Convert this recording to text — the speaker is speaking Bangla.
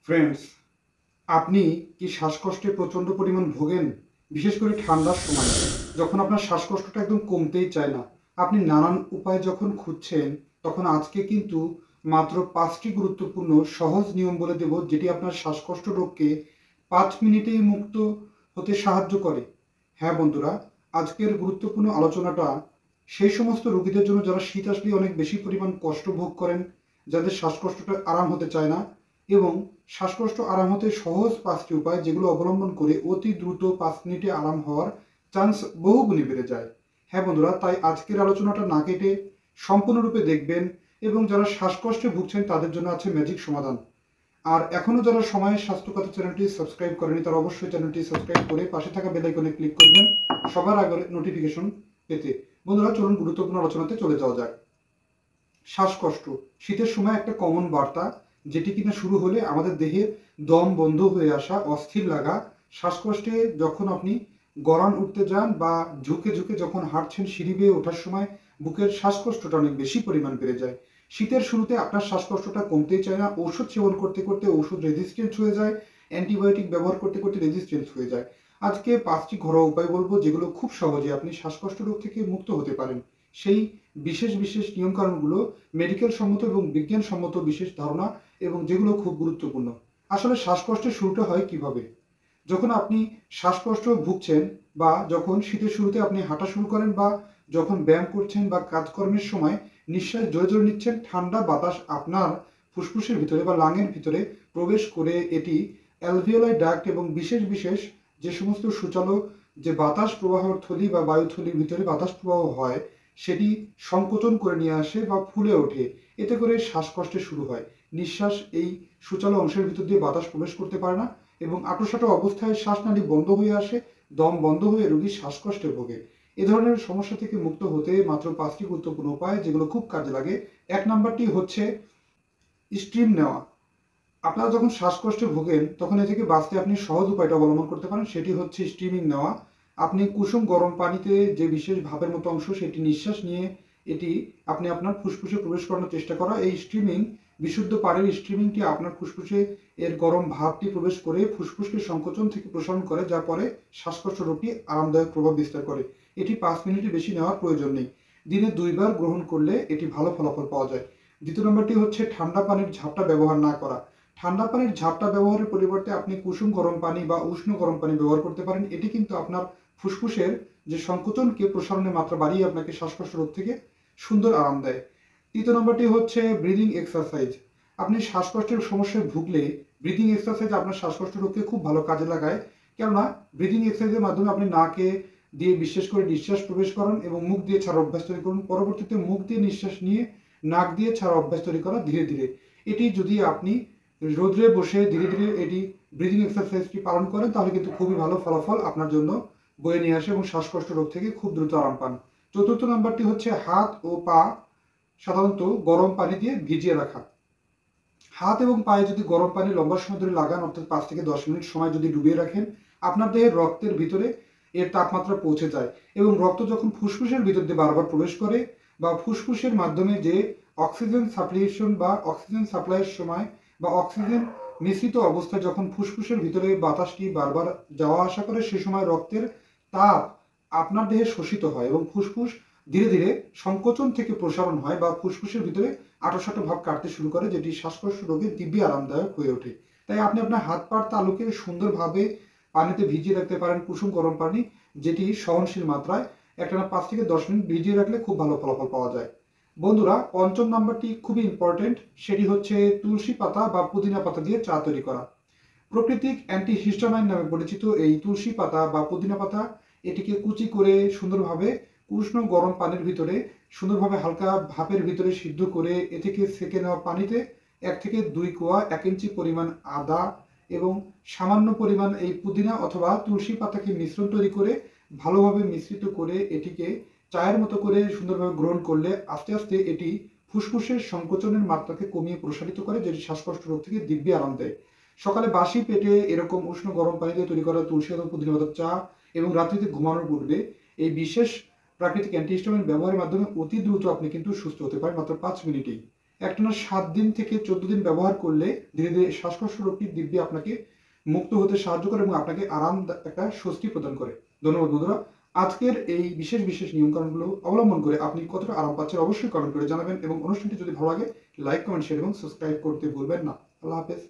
ফ্রেন্ডস, আপনি কি শ্বাসকষ্টে প্রচণ্ড পরিমাণ ভোগেন? বিশেষ করে ঠান্ডার সময় যখন আপনার শ্বাসকষ্টটা একদম কমতেই চায় না, আপনি নানান উপায় যখন খুঁজছেন, তখন আজকে কিন্তু মাত্র ৫টি গুরুত্বপূর্ণ সহজ নিয়ম বলে দেব, যেটি আপনার শ্বাসকষ্ট রোগকে ৫ মিনিটেই মুক্ত হতে সাহায্য করে। হ্যাঁ বন্ধুরা, আজকের গুরুত্বপূর্ণ আলোচনাটা সেই সমস্ত রোগীদের জন্য যারা শীত আসলেই অনেক বেশি পরিমাণ কষ্ট ভোগ করেন, যাদের শ্বাসকষ্টটা আরাম হতে চায় না, এবং শ্বাসকষ্ট আরাম হতে সহজ ৫টি উপায় যেগুলো অবলম্বন করে অতি দ্রুত ৫ মিনিটে আরাম হওয়ার চান্স বহুগুণে বেড়ে যায়। হ্যাঁ বন্ধুরা, তাই আজকের আলোচনাটা না কেটে সম্পূর্ণরূপে দেখবেন, এবং যারা শ্বাসকষ্টে ভুগছেন তাদের জন্য আছে ম্যাজিক সমাধান। আর এখনও যারা সময়ের স্বাস্থ্যকথা চ্যানেলটি সাবস্ক্রাইব করেনি, তারা অবশ্যই চ্যানেলটি সাবস্ক্রাইব করে পাশে থাকা বেল আইকনে ক্লিক করবেন সবার আগে নোটিফিকেশন পেতে। বন্ধুরা, চলুন গুরুত্বপূর্ণ আলোচনাতে চলে যাওয়া যাক। শ্বাসকষ্ট শীতের সময় একটা কমন বার্তা, যেটি কিনা শুরু হলে আমাদের দেহে দম বন্ধ হয়ে আসা, অস্থির লাগা। শ্বাসকষ্টে যখন আপনি গড়ান উঠতে যান বা ঝুঁকে ঝুঁকে যখন হাঁটছেন, সিঁড়ি বেয়ে ওঠার সময় বুকের শ্বাসকষ্টটা অনেক বেশি পরিমাণ বেড়ে যায়। শীতের শুরুতে আপনার শ্বাসকষ্টটা কমতেই চায় না, ওষুধ সেবন করতে করতে ওষুধ রেজিস্ট্যান্স হয়ে যায়, অ্যান্টিবায়োটিক ব্যবহার করতে করতে রেজিস্ট্যান্স হয়ে যায়। আজকে 5টি ঘরোয়া উপায় বলবো, যেগুলো খুব সহজে আপনি শ্বাসকষ্ট রোগ থেকে মুক্ত হতে পারেন। সেই বিশেষ বিশেষ নিয়মকানুনগুলো মেডিকেল সম্মত এবং বিজ্ঞানসম্মত বিশেষ ধারণা, এবং যেগুলো খুব গুরুত্বপূর্ণ। আসলে শ্বাসকষ্টের শুরুটা হয় কিভাবে? যখন আপনি শ্বাসকষ্ট ভুগছেন, বা যখন শীতের শুরুতে আপনি হাঁটা শুরু করেন, বা যখন ব্যায়াম করছেন বা কাজকর্মের সময় নিঃশ্বাস জোরে জোরে নিচ্ছেন, ঠান্ডা বাতাস আপনার ফুসফুসের ভিতরে বা লাংয়ের ভিতরে প্রবেশ করে এটি অ্যালভিওলাই ডাক্ট এবং বিশেষ বিশেষ যে সমস্ত সূচালো যে বাতাস প্রবাহর থলি বা বায়ুথলির ভিতরে বাতাস প্রবাহ হয়, সেটি সংকোচন করে নিয়ে আসে বা ফুলে ওঠে। এতে করে শ্বাসকষ্টে শুরু হয়। নিঃশ্বাস এই সূচালো অংশের ভিতর দিয়ে বাতাস প্রবেশ করতে পারে না, এবং আঁটোসাঁটো অবস্থায় শ্বাসনালী বন্ধ হয়ে আসে, দম বন্ধ হয়ে রোগী শ্বাসকষ্টে ভোগে। এ ধরনের সমস্যা থেকে মুক্ত হতে মাত্র 5টি গুরুত্বপূর্ণ উপায়, যেগুলো খুব কাজে লাগে। 1 নাম্বারটি হচ্ছে স্টিম নেওয়া। আপনারা যখন শ্বাসকষ্টে ভোগেন, তখন এ থেকে বাঁচতে আপনি সহজ উপায়টা অবলম্বন করতে পারেন, সেটি হচ্ছে স্টিমিং নেওয়া। আপনি কুসুম গরম পানিতে যে বিশেষ ভাপের মতো অংশ, সেটি নিঃশ্বাস নিয়ে এটি আপনি আপনার ফুসফুসে প্রবেশ করানোর চেষ্টা করা। এই স্টিমিং, বিশুদ্ধ পানির স্টিমিংটি আপনার ফুসফুসে এর গরম ভাপটি প্রবেশ করে ফুসফুসকে সংকোচন থেকে প্রসারণ করে, যা পরে শ্বাসকষ্ট রোগটি আরামদায়ক প্রভাব বিস্তার করে। এটি 5 মিনিটের বেশি নেওয়ার প্রয়োজন নেই। দিনে 2 বার গ্রহণ করলে এটি ভালো ফলাফল পাওয়া যায়। দ্বিতীয় নম্বরটি হচ্ছে ঠান্ডা পানির ঝাপটা ব্যবহার না করা। ঠান্ডা পানির ঝাপটা ব্যবহারের পরিবর্তে আপনি কুসুম গরম পানি বা উষ্ণ গরম পানি ব্যবহার করতে পারেন। এটি কিন্তু আপনার ফুসফুসের যে সংকোচনকে প্রসারণের মাত্রা বাড়িয়ে আপনাকে শ্বাসকষ্ট রোগ থেকে সুন্দর আরাম দেয়। তৃতীয় নম্বরটি হচ্ছে ব্রিদিং এক্সারসাইজ। আপনি শ্বাসকষ্টের সমস্যায় ভুগলে ব্রিদিং এক্সারসাইজ আপনার শ্বাসকষ্ট রোগকে খুব ভালো কাজে লাগায়। কেননা ব্রিদিং এক্সারসাইজের মাধ্যমে আপনি নাকে দিয়ে বিশেষ করে নিঃশ্বাস প্রবেশ করান এবং মুখ দিয়ে ছাড়ার অভ্যাস তৈরি করুন। পরবর্তীতে মুখ দিয়ে নিঃশ্বাস নিয়ে নাক দিয়ে ছাড়ার অভ্যাস তৈরি করা ধীরে ধীরে। এটি যদি আপনি রোদ্রে বসে ধীরে ধীরে এটি ব্রিদিং এক্সারসাইজটি পালন করেন, তাহলে কিন্তু খুবই ভালো ফলাফল আপনার জন্য বয়ে নিয়ে আসে এবং শ্বাসকষ্ট রোগ থেকে খুব দ্রুত আরাম পান। চতুর্থ নাম্বারটি হচ্ছে হাত ও পা সাধারণত গরম পানি দিয়ে ভিজিয়ে রাখা। হাত এবং পায়ে যদি গরম পানি লম্বা সময় ধরে লাগান, অর্থাৎ 5 থেকে 10 মিনিট সময় যদি ডুবিয়ে রাখেন, আপনার দেহের রক্তের ভিতরে এর তাপমাত্রা পৌঁছে যায়, এবং রক্ত যখন ফুসফুসের ভিতর দিয়ে বারবার প্রবেশ করে, বা ফুসফুসের মাধ্যমে যে অক্সিজেন সাপ্লিয়েশন বা অক্সিজেন সাপ্লাইয়ের সময় বা অক্সিজেন মিশ্রিত অবস্থায় যখন ফুসফুসের ভিতরে বাতাসটি বারবার যাওয়া আসা করে, সে সময় রক্তের তাপ আপনার দেহে শোষিত হয় এবং ফুসফুস ধীরে ধীরে সংকোচন থেকে প্রসারণ হয়, বা ফুসফুসের ভিতরে আঁটোসাঁটো ভাব কাটতে শুরু করে, যেটি শ্বাসকষ্ট রোগে দিব্যি আরামদায়ক হয়ে ওঠে। তাই আপনি আপনার হাত পার তালুকে সুন্দরভাবে পানিতে ভিজিয়ে রাখতে পারেন, কুসুম গরম পানি, যেটি সহনশীল মাত্রায় একটানা 5 থেকে 10 মিনিট ভিজিয়ে রাখলে খুব ভালো ফলাফল পাওয়া যায়। বন্ধুরা, পঞ্চম নাম্বারটি খুবই ইম্পর্টেন্ট, সেটি হচ্ছে তুলসী পাতা বা পুদিনা পাতা দিয়ে চা তৈরি করা। প্রাকৃতিক অ্যান্টিহিস্টামাইন নামে পরিচিত এই তুলসী পাতা বা পুদিনা পাতা, এটিকে কুচি করে সুন্দরভাবে উষ্ণ গরম পানির ভিতরে সুন্দরভাবে হালকা ভাপের ভিতরে সিদ্ধ করে এ থেকে সেঁকে নেওয়া পানিতে 1 থেকে 2 কোয়া 1 ইঞ্চি পরিমাণ আদা এবং সামান্য পরিমাণ এই পুদিনা অথবা তুলসী পাতাকে মিশ্রণ তৈরি করে ভালোভাবে মিশ্রিত করে এটিকে চায়ের মতো করে সুন্দরভাবে গ্রহণ করলে আস্তে আস্তে এটি ফুসফুসের সংকোচনের মাত্রাকে কমিয়ে প্রসারিত করে, যেটি শ্বাসকষ্ট রোগ থেকে দিব্যি আরাম দেয়। সকালে বাসি পেটে এরকম উষ্ণ গরম পানি দিয়ে তৈরি করা তুলসী অথবা পুদিনা পাতার চা, এবং রাত্রিতে ঘুমানোর পূর্বে এই বিশেষ প্রাকৃতিক অ্যান্টিহিস্টামিন ব্যবহারের মাধ্যমে অতি দ্রুত আপনি কিন্তু সুস্থ হতে পারেন মাত্র 5 মিনিটেই। একটানা 7 দিন থেকে 14 দিন ব্যবহার করলে ধীরে ধীরে শ্বাসকষ্ট রোগটি দিব্যি আপনাকে মুক্ত হতে সাহায্য করে এবং আপনাকে আরাম একটা স্বস্তি প্রদান করে। ধন্যবাদ বন্ধুরা। আজকের এই বিশেষ বিশেষ নিয়মকানুনগুলো অবলম্বন করে আপনি কতটা আরাম পাচ্ছেন অবশ্যই কমেন্ট করে জানাবেন এবং অনুষ্ঠানটি যদি ভালো লাগে লাইক, কমেন্ট, শেয়ার এবং সাবস্ক্রাইব করতে ভুলবেন না। আল্লাহ হাফেজ।